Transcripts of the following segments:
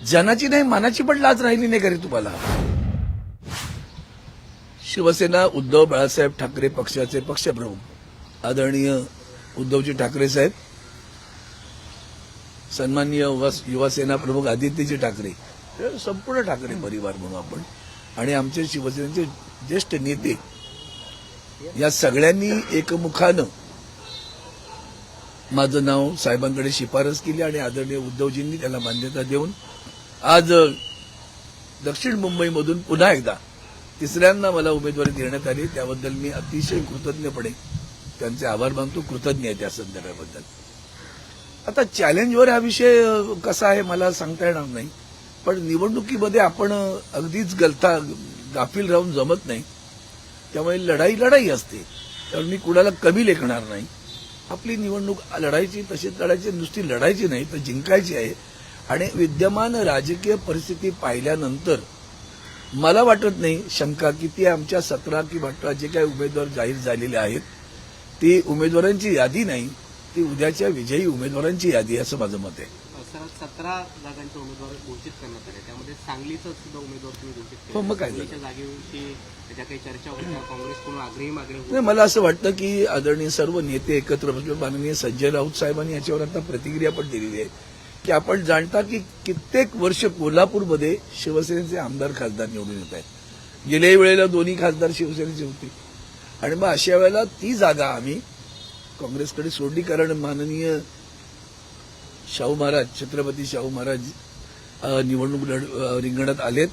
जनाची नाही मनाची पण लाज राहिली नाही का रे तुम्हाला? शिवसेना उद्धव बाळासाहेब ठाकरे पक्षाचे पक्षप्रमुख आदरणीय उद्धवजी ठाकरे साहेब, सन्माननीय युवासेना प्रमुख आदित्यजी ठाकरे, संपूर्ण ठाकरे परिवार म्हणून आपण आणि आमचे शिवसेनेचे ज्येष्ठ नेते या सगळ्यांनी एकमुखानं माझं नाव साहेबांकडे शिफारस केली आणि आदरणीय उद्धवजींनी त्याला मान्यता देऊन आज दक्षिण मुंबईमधून पुन्हा एकदा तिसऱ्यांदा मला उमेदवारी देण्यात आली. त्याबद्दल मी अतिशय कृतज्ञपणे त्यांचे आभार मानतो, कृतज्ञ आहे त्या संदर्भाबद्दल. आता चॅलेंजवर हा विषय कसा आहे मला सांगता येणार नाही, पण निवडणुकीमध्ये आपण अगदीच गाफील राहून जमत नाही. त्यामुळे लढाई असते, त्यामुळे मी कुणाला कमी लेखणार नाही. आपली निवडणूक लढायची, तशीच लढायची, नुसती लढायची नाही तर जिंकायची आहे. आणि विद्यमान राजकीय परिस्थिती पाहिल्यानंतर मला वाटत नाही शंका की ती आमच्या 17 की 18 जे काही उमेदवार जाहीर झालेले आहेत ती उमेदवारांची यादी नाही, ती उद्याच्या विजयी उमेदवारांची यादी असं माझं मत आहे. 17 जागांचे उमेदवार घोषित करण्यात आले, त्यामध्ये सांगलीचा सुद्धा उमेदवार तुम्ही घोषित केला. हो, मग काय झालं? जागेविषयी ज्या काही चर्चा होत्या काँग्रेसकडून आग्रही मागणी होती. नाही, मला असं वाटतं की आदरणीय सर्व नेते एकत्र बसले. माननीय संजय राऊत साहेबांनी याच्यावर आता प्रतिक्रिया पण दिलेली आहे की आपण जाणता की कित्येक वर्ष कोल्हापूरमध्ये शिवसेनेचे आमदार खासदार निवडून येत आहेत. गेल्याही वेळेला दोन्ही खासदार शिवसेनेचे होते आणि मग अशा वेळेला ती जागा आम्ही काँग्रेसकडे सोडली, कारण माननीय शाहू महाराज, छत्रपती शाहू महाराज निवडणूक रिंगणात आलेत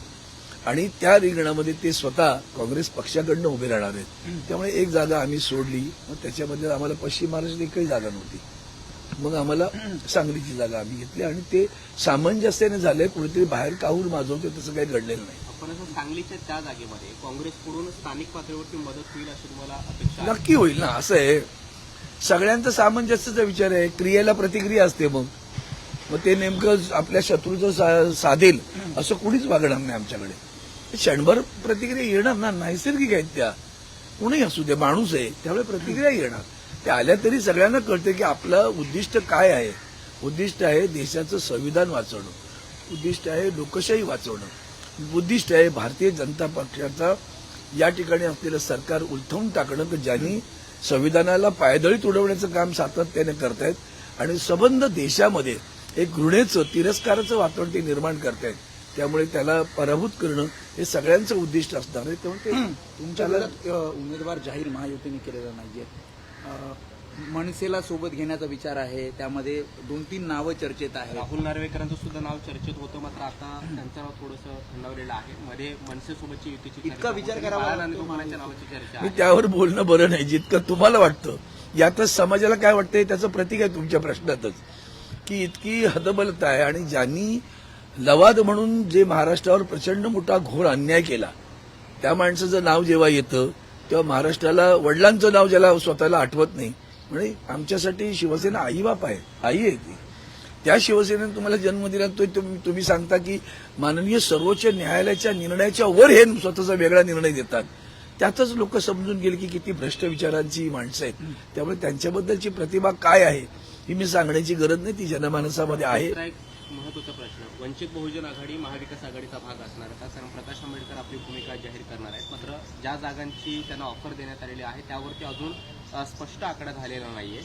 आणि त्या रिंगणामध्ये ते स्वतः काँग्रेस पक्षाकडनं उभे राहणार आहेत. त्यामुळे एक जागा आम्ही सोडली. मग त्याच्यामध्ये आम्हाला पश्चिम महाराष्ट्रात एकही जागा नव्हती, मग आम्हाला सांगलीची जागा आम्ही घेतली आणि ते सामंजस्याने झालंय. कुणीतरी बाहेर काहूर माजवते तसं काही घडलेलं नाही. पण असं सांगलीच्या त्या जागेमध्ये काँग्रेसकडून स्थानिक पातळीवरती मदत होईल अशी तुम्हाला अपेक्षा आहे? नक्की होईल ना. असं आहे, सगळ्यांचा सामंजस्याचा विचार आहे, क्रियेला प्रतिक्रिया असते. मग ते नेमकं आपल्या शत्रूचं साधेल असं कुणीच वागणार नाही आमच्याकडे. क्षणभर प्रतिक्रिया येणार ना, नैसर्गिक आहेत त्या. कुणीही असू दे, माणूस आहे, त्यामुळे प्रतिक्रिया येणार. त्या आल्या तरी सगळ्यांना कळते की आपलं उद्दिष्ट काय आहे. उद्दिष्ट आहे देशाचं संविधान वाचवणं, उद्दिष्ट आहे लोकशाही वाचवणं, उद्दिष्ट आहे भारतीय जनता पक्षाचा या ठिकाणी असलेलं सरकार उलथवून टाकणं, की ज्यांनी संविधानाला पायदळीत उडवण्याचं काम सातत्याने करतायत आणि संबंध देशामध्ये एक घृणेचं, तिरस्काराचं वातावरण ते निर्माण करतायत. त्यामुळे त्याला पराभूत करणं हे सगळ्यांचं उद्दिष्ट असणार आहे. त्यामुळे तुमच्या विरोधात उमेदवार जाहीर महायुतीने केलेला नाहीये. मनसेला सोबत घेण्याचा विचार आहे, त्यामध्ये 2-3 नावं चर्चेत आहेत. राहुल नार्वेकरांचं सुद्धा नाव चर्चेत होतं, मात्र आता त्यांचं नाव थोडंसं थंडावलेलं आहे. मध्ये मनसेसोबतची युतीची इतका विचार करावा नावाची चर्चा मी आहे. त्यावर बोलणं बरं नाही. जितकं तुम्हाला वाटतं यातच समाजाला काय वाटतंय त्याचं प्रतीक आहे तुमच्या प्रश्नातच, की इतकी हतबलता आहे. आणि ज्यांनी लवाद म्हणून जे महाराष्ट्रावर प्रचंड मोठा घोर अन्याय केला त्या माणसाचं नाव जेव्हा येतं तेव्हा महाराष्ट्राला वडिलांचं नाव ज्याला स्वतःला आठवत नाही, म्हणजे आमच्यासाठी शिवसेना आईबाप आहे, आई आहे ती. त्या शिवसेनेने तुम्हाला जन्म दिला, तो तुम्ही सांगता की माननीय सर्वोच्च न्यायालयाच्या निर्णयाच्या वर हे स्वतःचा वेगळा निर्णय देतात. त्यातच लोक समजून गेले की किती भ्रष्ट विचारांची माणसं आहेत. त्यामुळे त्यांच्याबद्दलची प्रतिभा काय आहे ही मी सांगण्याची गरज नाही, ती जनमानसामध्ये आहे. एक महत्वाचा प्रश्न, वंचित बहुजन आघाडी महाविकास आघाडीचा भाग असणार आहे, कारण प्रकाश आंबेडकर आपली भूमिका जाहीर करणार आहेत. मात्र ज्या जागांची त्यांना ऑफर देण्यात आलेली आहे त्यावरती अजून स्पष्ट आकडा झालेला नाहीये.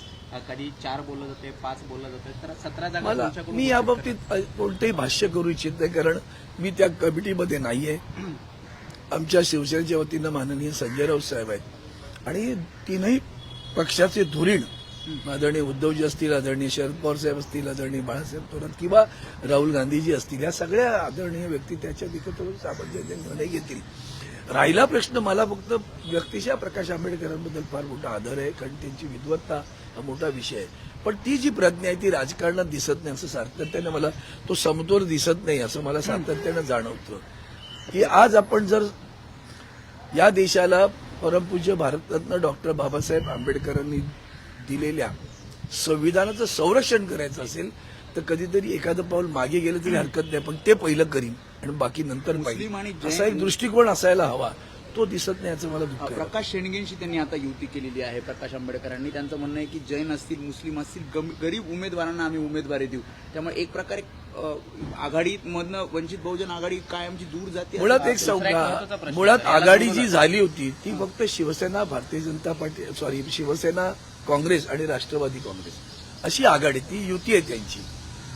कधी 4 बोललं जाते, 5 बोललं जाते, तर 17 जागा मला तुमच्याकडून मी याबाबतीत कोणतेही भाष्य करू इच्छित नाही, कारण मी त्या कमिटीमध्ये नाहीये. आमच्या शिवसेनेच्या वतीनं माननीय संजय राऊत साहेब आहेत आणि 3ही पक्षाचे धुरीण आदरणीय उद्धवजी असतील, आदरणीय शरद पवार साहेब असतील, आदरणीय बाळासाहेब थोरात किंवा राहुल गांधीजी असतील, या सगळ्या आदरणीय व्यक्ती त्याच्यात एकत्र सामंजस्य निर्णय घेतील. राहिला प्रश्न, मला फक्त व्यक्तिशः प्रकाश आंबेडकरांबद्दल फार मोठा आदर आहे, कारण त्यांची विद्वत्ता हा मोठा विषय आहे. पण ती जी प्रज्ञा आहे ती राजकारणात दिसत नाही असं सातत्याने मला, तो समतोल दिसत नाही असं मला सातत्यानं जाणवतं. की आज आपण जर या देशाला परमपूज्य भारतरत्न डॉक्टर बाबासाहेब आंबेडकरांनी दिलेल्या संविधानाचं संरक्षण करायचं असेल तर कधीतरी एखादं पाऊल मागे गेलं तरी हरकत नाही, पण ते पहिलं करीन आणि बाकी नंतर पाहिजे असा एक दृष्टिकोन असायला हवा. तो दिसत नाही याचं मला दुःख आहे. प्रकाश शेंडगेंशी त्यांनी आता युती केलेली आहे प्रकाश आंबेडकरांनी. त्यांचं म्हणणं आहे की जैन असतील, मुस्लिम असतील, गरीब उमेदवारांना आम्ही उमेदवारी देऊ. त्यामुळे एक प्रकारे आघाडीमधनं वंचित बहुजन आघाडी कायमची दूर जाते. मुळात एक सांगू का, मुळात आघाडी जी झाली होती ती फक्त शिवसेना, भारतीय जनता पार्टी, शिवसेना, काँग्रेस आणि राष्ट्रवादी काँग्रेस अशी आघाडी, ती युती आहे त्यांची.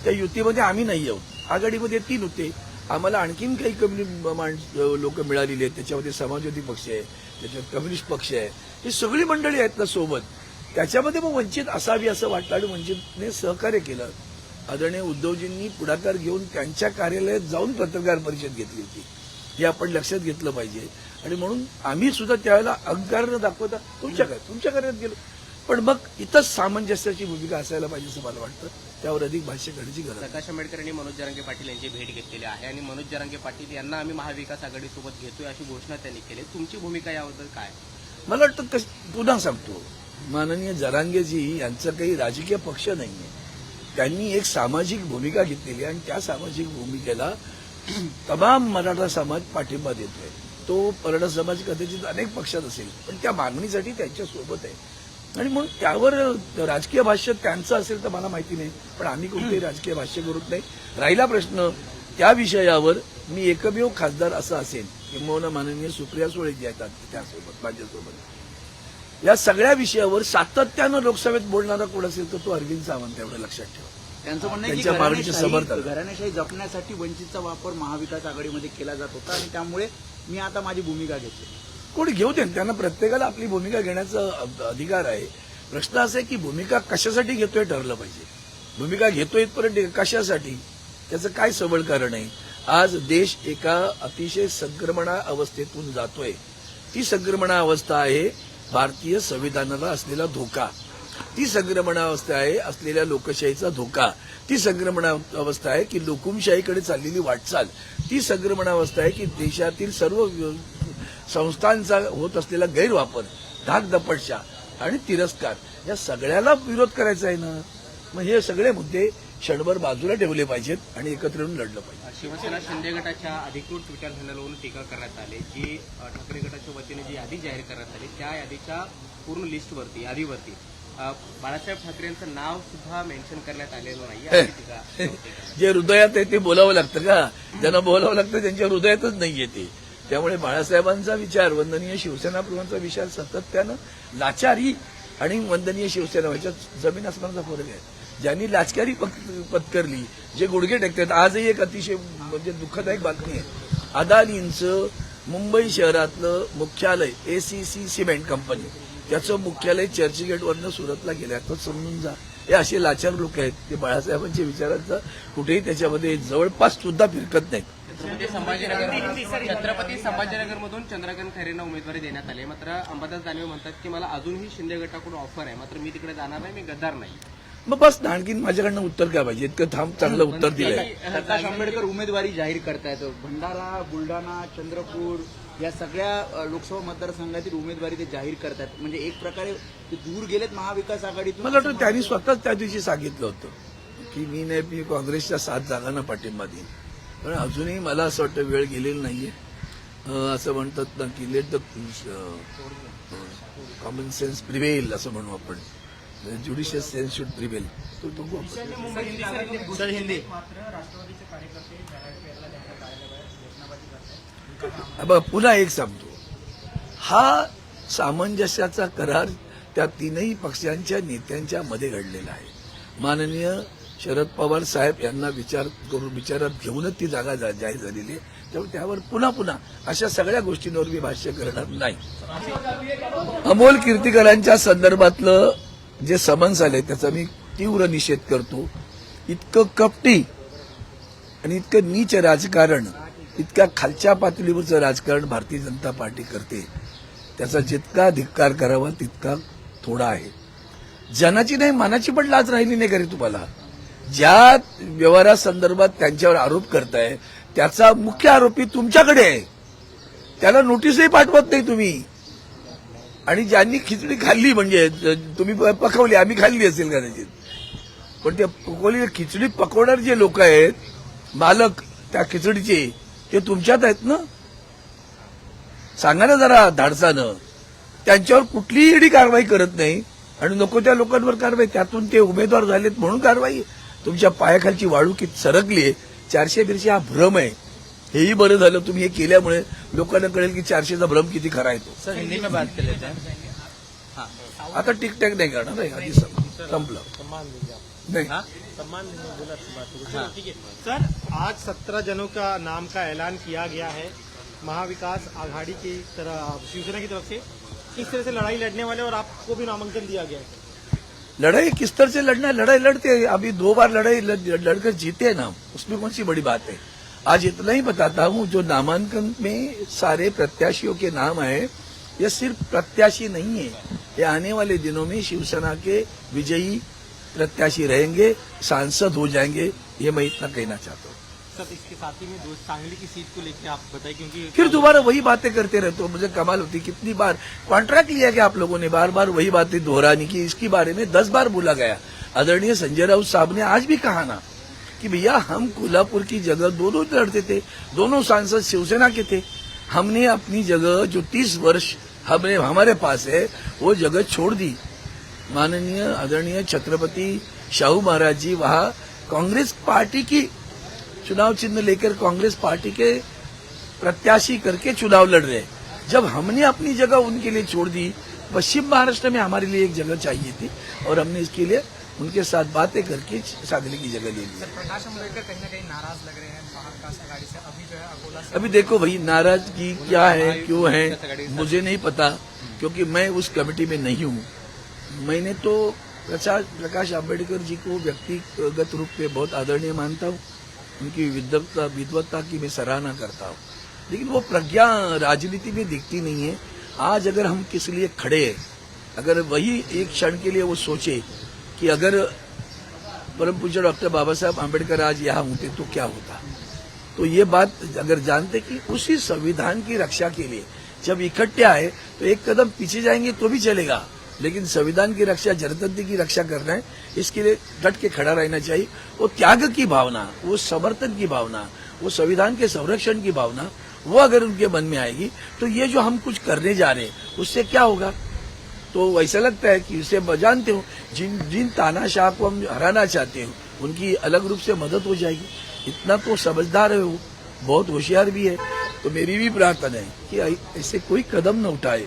त्या युतीमध्ये आम्ही नाही आहोत. आघाडीमध्ये 3 होते. आम्हाला आणखीन काही कम्युनिस्ट लोक मिळालेली आहेत. त्याच्यामध्ये समाजवादी पक्ष आहे, त्याच्यात कम्युनिस्ट पक्ष आहे, ही सगळी मंडळी आहेत ना सोबत. त्याच्यामध्ये मग वंचित असावी असं वाटलं आणि वंचितने सहकार्य केलं. आदरणीय उद्धवजींनी पुढाकार घेऊन त्यांच्या कार्यालयात जाऊन पत्रकार परिषद घेतली होती. हे आपण लक्षात घेतलं पाहिजे. आणि म्हणून आम्ही सुद्धा त्यावेळेला अहंकार न दाखवता तुमच्या कार्यात गेलो. पण मग इथंच सामंजस्याची भूमिका असायला पाहिजे असं मला वाटतं. त्यावर अधिक भाष्य करण्याची गरज आहे. प्रकाश आंबेडकर यांनी मनोज जरांगे पाटील यांची भेट घेतलेली आहे आणि मनोज जरांगे पाटील यांना आम्ही महाविकास आघाडीसोबत घेतोय अशी घोषणा त्यांनी केली. तुमची भूमिका याबद्दल काय? मला वाटतं पुन्हा सांगतो, माननीय जरांगेजी यांचा काही राजकीय पक्ष नाहीये. त्यांनी एक सामाजिक भूमिका घेतलेली आणि त्या सामाजिक भूमिकेला तमाम मराठा समाज पाठिंबा देतोय. तो मराठा समाज कदाचित अनेक पक्षात असेल पण त्या मागणीसाठी त्यांच्या सोबत आहे. आणि म्हणून त्यावर राजकीय भाष्य त्यांचं असेल तर मला माहिती नाही, पण आम्ही कोणतेही राजकीय भाष्य करत नाही. राहिला प्रश्न त्या विषयावर, मी एकमेव खासदार असं असेल किंवा माननीय सुप्रिया सुळे जे येतात त्यासोबत, माझ्यासोबत या सगळ्या विषयावर सातत्यानं लोकसभेत बोलणारा कोण असेल तर तो अरविंद सावंत, एवढं लक्षात ठेवा. त्यांचं म्हणणं आहे की त्यांच्या मागणीचे समर्थन. घराणेशाही जपण्यासाठी वंचितचा वापर महाविकास आघाडीमध्ये केला जात होता आणि त्यामुळे मी आता माझी भूमिका घेतली. कोणी घेऊ दे, त्यांना प्रत्येकाला आपली भूमिका घेण्याचा अधिकार आहे. प्रश्न असा आहे की भूमिका कशासाठी घेतोय ठरलं पाहिजे. भूमिका घेतोय इथपर्यंत कशासाठी, त्याचं काय सबळ कारण आहे. आज देश एका अतिशय संक्रमणा अवस्थेतून जातोय. ती संक्रमणा अवस्था आहे भारतीय संविधानाला असलेला धोका. ती संक्रमणा अवस्था आहे असलेल्या लोकशाहीचा धोका. ती संक्रमणा अवस्था आहे की लोकुमशाहीकडे चाललेली वाटचाल. ती संक्रमणा अवस्था आहे की देशातील सर्व संस्थांचा होत असलेला गैरवापर, धाकदपटशा आणि तिरस्कार, या सगळ्याला विरोध करायचा आहे ना. मग हे सगळे मुद्दे क्षणभर बाजूला ठेवले पाहिजेत आणि एकत्र येऊन लढलं पाहिजे. शिवसेना शिंदे गटाच्या अधिकृत ट्विटर हँडलवरून टीका करण्यात आली की ठाकरे गटाच्या वतीने जी यादी जाहीर करण्यात आली त्या यादीच्या पूर्ण लिस्टवरती, यादीवरती बाळासाहेब ठाकरेंचं नाव सुद्धा मेन्शन करण्यात आलेलं नाही. जे हृदयात आहे ते बोलावं लागतं का? ज्यांना बोलावं लागतं त्यांच्या हृदयातच नाहीये ते. त्यामुळे बाळासाहेबांचा विचार, वंदनीय शिवसेना प्रमुखांचा विचार सातत्यानं लाचारी आणि वंदनीय शिवसेना ह्याच्यात जमीन आसमानाचा फरक आहे. ज्यांनी लाचकारी पत्करली, जे गुडघे टेकतात. आजही एक अतिशय म्हणजे दुःखदायक बातमी आहे. अदानींचं मुंबई शहरातलं मुख्यालय एसीसी सिमेंट कंपनी, त्याचं मुख्यालय चर्चगेटवरनं सुरतला गेलं. आता समजून जा, हे असे लाचार लोक आहेत. ते बाळासाहेबांच्या विचारांचा कुठेही त्याच्यामध्ये जवळपास सुद्धा फिरकत नाहीत. छत्रपती संभाजीनगरमधून चंद्रकांत खैरेंना उमेदवारी देण्यात आली. मात्र अंबादास दानवे म्हणतात की मला अजूनही शिंदे गटाकडून ऑफर आहे, मात्र मी तिकडे जाणार नाही, मी गद्दार नाही. मग बस आणखीन माझ्याकडनं उत्तर काय पाहिजे? इतकं चांगलं उत्तर दिलंय. प्रकाश आंबेडकर उमेदवारी जाहीर करतायत. भंडारा, बुलढाणा, चंद्रपूर या सगळ्या लोकसभा मतदारसंघातील उमेदवारी ते जाहीर करतात. म्हणजे एक प्रकारे ते दूर गेलेत महाविकास आघाडीतून. मला वाटतं त्यांनी स्वतःच त्या दिवशी सांगितलं होतं की मी काँग्रेसच्या 7 जागांना पाठिंबा देईन. पण अजूनही मला असं वाटतं वेळ गेलेली नाहीये. असं म्हणतात ना की लेट द कॉमन सेन्स प्रिव्हेल असं म्हणू आपण. ज्युडिशियस सेन्स शुड प्रिव्हेल. तो पुन्हा एक सांगतो, हा सामंजस्याचा करार त्या 3ही पक्षांच्या नेत्यांच्या मध्ये घडलेला आहे. माननीय शरद पवार साहेब यांना विचारात घेऊनच ती जागा जाहीर झालेली आहे. त्यामुळे त्यावर पुन्हा अशा सगळ्या गोष्टींवर मी भाष्य करणार नाही. अमोल कीर्तीकरांच्या संदर्भातलं जे समन्स आले त्याचा मी तीव्र निषेध करतो. इतकं कपटी आणि इतकं नीच राजकारण, इतक्या खालच्या पातळीवरचं राजकारण भारतीय जनता पार्टी करते. त्याचा जितका धिक्कार करावा तितका थोडा आहे. जनाची नाही मनाची पण लाज राहिली नाही का रे तुम्हाला? ज्या व्यवहारासंदर्भात त्यांच्यावर आरोप करताय त्याचा मुख्य आरोपी तुमच्याकडे आहे. त्याला नोटीसही पाठवत नाही तुम्ही. आणि ज्यांनी खिचडी खाल्ली, म्हणजे तुम्ही पकवली, आम्ही खाल्ली असेल कदाचित, पण त्या खिचडी पकवणारे जे लोक आहेत, मालक त्या खिचडीचे, ते तुमच्यात आहेत ना. सांगा ना जरा धाडसानं. त्यांच्यावर कुठलीही ईडी कारवाई करत नाही आणि नको त्या लोकांवर कारवाई. त्यातून ते उमेदवार झालेत म्हणून कारवाई. तुमच्या पायाखालची वाळू किती सरकली आहे, 400 हा भ्रम आहे. हेही बरं झालं तुम्ही हे केल्यामुळे लोकांना कळेल की 400चा भ्रम किती खरा येतो. सर हिंदी में बात कर लेते हैं. आता टिकटॅक नाही करणार नाही, आधी संपलं नाही. ठीक है सर, आज 17 जनों का नाम का ऐलान किया गया है महाविकास आघाड़ी की तरह, शिवसेना की तरफ से. किस तरह से लड़ाई लड़ने वाले और आपको भी नामांकन दिया गया है? लड़ाई किस तरह से लड़ना है, लड़ाई लड़ते हैं. अभी 2 बार लड़ाई लड़कर जीते हैं ना, उसमें कौन सी बड़ी बात है. आज इतना ही बताता हूं, जो नामांकन में सारे प्रत्याशियों के नाम आए, ये सिर्फ प्रत्याशी नहीं है, ये आने वाले दिनों में शिवसेना के विजयी प्रत्याशी रहेंगे, सांसद हो जाएंगे, ये मैं इतना कहना चाहता हूँ. सर इसके साथ ही में दोस्त सांगली की सीट को लेकर आप बताइए, क्योंकि फिर दोबारा वही बातें करते रहते हो, मुझे कमाल होती. कितनी बार कॉन्ट्रैक्ट लिया गया आप लोगों ने, बार बार वही बातें दोहराने की. इसके बारे में 10 बार बोला गया. आदरणीय संजय राउत साहब ने आज भी कहा ना कि भैया हम कोल्हापुर की जगह दोनों लड़ते थे, दोनों सांसद शिवसेना के थे. हमने अपनी जगह जो 30 वर्ष हमारे पास है वो जगह छोड़ दी. माननीय आदरणीय छत्रपति शाहू महाराज जी वहां कांग्रेस पार्टी की चुनाव चिन्ह लेकर कांग्रेस पार्टी के प्रत्याशी करके चुनाव लड़ रहे. जब हमने अपनी जगह उनके लिए छोड़ दी, पश्चिम महाराष्ट्र में हमारे लिए एक जगह चाहिए थी और हमने इसके लिए उनके साथ बातें करके सांगली की जगह ले ली. प्रकाश आंबेडकर कहीं ना कहीं नाराज लग रहे हैं महाविकास आघाड़ी से. अभी जो है अकोला से अभी देखो भाई, नाराजगी क्या है, क्यों है, मुझे नहीं पता, क्योंकि मैं उस कमेटी में नहीं हूं. मैंने तो प्रकाश आंबेडकर जी को व्यक्तिगत रूप में बहुत आदरणीय मानता हूं. उनकी विद्वत्ता की मैं सराहना करता हूं, लेकिन वो प्रज्ञा राजनीति में दिखती नहीं है. आज अगर हम किस लिए खड़े हैं, अगर वही एक क्षण के लिए वो सोचे कि अगर परम पूज्य डॉक्टर बाबा साहब आंबेडकर आज यहाँ होते तो क्या होता, तो ये बात अगर जानते कि उसी संविधान की रक्षा के लिए जब इकट्ठे आए तो एक कदम पीछे जाएंगे तो भी चलेगा, लेकिन संविधान की रक्षा, जनतंत्र की रक्षा करना है, इसके लिए डट के खड़ा रहना चाहिए. वो त्याग की भावना, वो समर्थन की भावना, वो संविधान के संरक्षण की भावना, वो अगर उनके मन में आएगी तो ये जो हम कुछ करने जा रहे हैं उससे क्या होगा. तो ऐसा लगता है कि इसे जानते हो, जिन तानाशाह को हम हराना चाहते हो उनकी अलग रूप से मदद हो जाएगी. इतना तो समझदार है वो, बहुत होशियार भी है. तो मेरी भी प्रार्थना है कि ऐसे कोई कदम न उठाए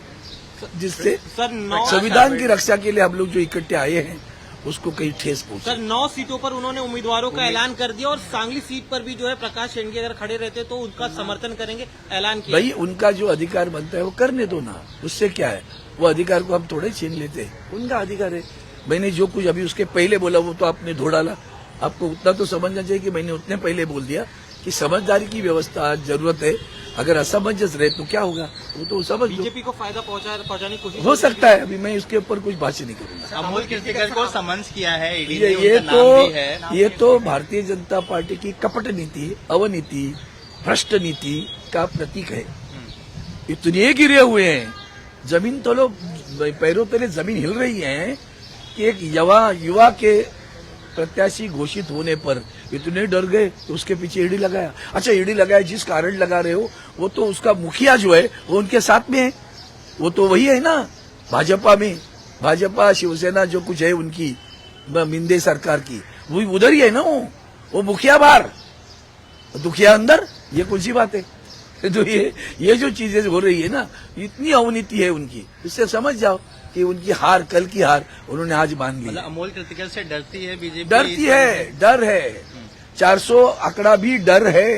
जिससे संविधान की रक्षा के लिए हम लोग जो इकट्ठे आए हैं उसको कहीं ठेस पहुंचे. सर 9 सीटों पर उन्होंने उम्मीदवारों का ऐलान कर दिया और सांगली सीट पर भी जो है प्रकाश शेंडगे अगर खड़े रहते तो उनका समर्थन करेंगे, ऐलान किया. भाई उनका जो अधिकार बनता है वो करने दो ना, उससे क्या है. वो अधिकार को हम थोड़े छीन लेते हैं, उनका अधिकार है. मैंने जो कुछ अभी उसके पहले बोला वो तो आपने धो डाला. आपको उतना तो समझना चाहिए कि मैंने उतने पहले बोल दिया कि समझदारी की व्यवस्था जरूरत है. अगर असमंजस रहे तो क्या होगा, वो तो समझ लो. बीजेपी को फायदा पहुंचाने की कोशिश हो सकता है, अभी मैं उसके ऊपर कुछ भाष्य नहीं करूंगा. अमोल कीर्तिकर को समन्स किया है ईडी ये ने, उनका नाम भी है. ये तो भारतीय जनता पार्टी की कपट नीति, अवनीति, भ्रष्ट नीति का प्रतीक है. इतने गिरे हुए हैं, जमीन तलो पैरों तले जमीन हिल रही है कि एक युवा के प्रत्याशी घोषित होने पर इतने डर गए तो उसके पीछे ईडी लगाया. अच्छा, ईडी लगाया, जिस कारण लगा रहे हो वो तो उसका मुखिया जो है वो उनके साथ में है, वो तो वही है ना भाजपा में. भाजपा शिवसेना जो कुछ है उनकी मिंदे सरकार की, वो उधर ही है ना. वो मुखिया बाहर, दुखिया अंदर, ये कौन सी बात है. तो ये जो चीजें हो रही है ना, इतनी अवनीति है उनकी, इससे समझ जाओ कि उनकी हार, कल की हार उन्होंने आज मान ली. मतलब अमोल कीर्तिकर से डरती है बीजेपी. डरती है, डर है. 400 आंकड़ा भी डर है,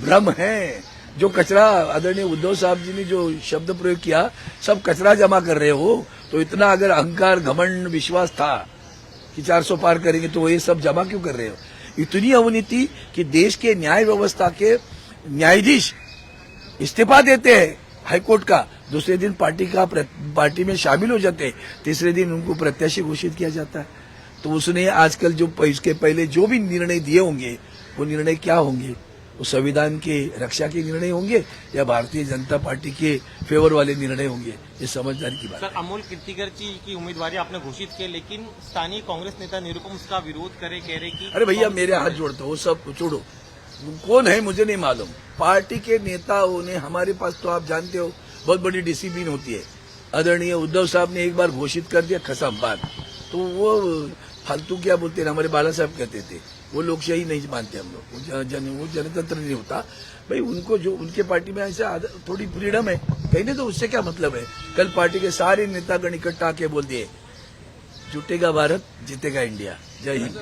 भ्रम है. जो कचरा आदरणीय उद्धव साहब जी ने जो शब्द प्रयोग किया, सब कचरा जमा कर रहे हो. तो इतना अगर अहंकार, घमंड, विश्वास था कि 400 पार करेंगे तो ये सब जमा क्यों कर रहे हो. इतनी अवनीति कि देश के न्याय व्यवस्था के न्यायाधीश इस्तीफा देते हैं हाईकोर्ट का, दूसरे दिन पार्टी में शामिल हो जाते हैं, तीसरे दिन उनको प्रत्याशी घोषित किया जाता है. तो उसने आजकल जो इसके पहले जो भी निर्णय दिए होंगे वो निर्णय क्या होंगे, वो संविधान के रक्षा के निर्णय होंगे या भारतीय जनता पार्टी के फेवर वाले निर्णय होंगे, ये समझदारी की बात है. सर अमोल कीर्तिकर जी की उम्मीदवारी आपने घोषित की, लेकिन स्थानीय कांग्रेस नेता निरुपम उसका विरोध कह रहे कि अरे भैया मेरे हाथ जोड़ते हो, सब छोड़ो. कौन है मुझे नहीं मालूम. पार्टी के नेताओं ने, हमारे पास तो आप जानते हो बहुत बड़ी डिसिप्लिन होती है. आदरणीय उद्धव साहब ने एक बार घोषित कर दिया, खत्म बात. तो वो फालतू क्या बोलते हैं हमारे बाला साहब कहते थे, वो लोकशाही नहीं मानते हम लोग, वो जनतंत्र नहीं होता भाई। उनको जो उनके पार्टी में ऐसा थोड़ी फ्रीडम है, कहने तो उससे क्या मतलब है। कल पार्टी के सारे नेतागण इकट्ठा आके बोल दिए जुटेगा भारत जीतेगा इंडिया। जय हिंद।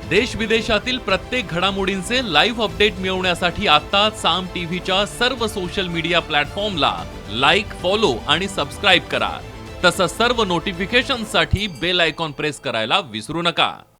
देश विदेशातील प्रत्येक घडामोडींचे लाईव्ह अपडेट मिळवण्यासाठी आता साम टीव्हीच्या सर्व सोशल मीडिया प्लॅटफॉर्मला लाईक, फॉलो आणि सबस्क्राईब करा। तसंच सर्व नोटिफिकेशनसाठी बेल आयकॉन प्रेस करायला विसरू नका।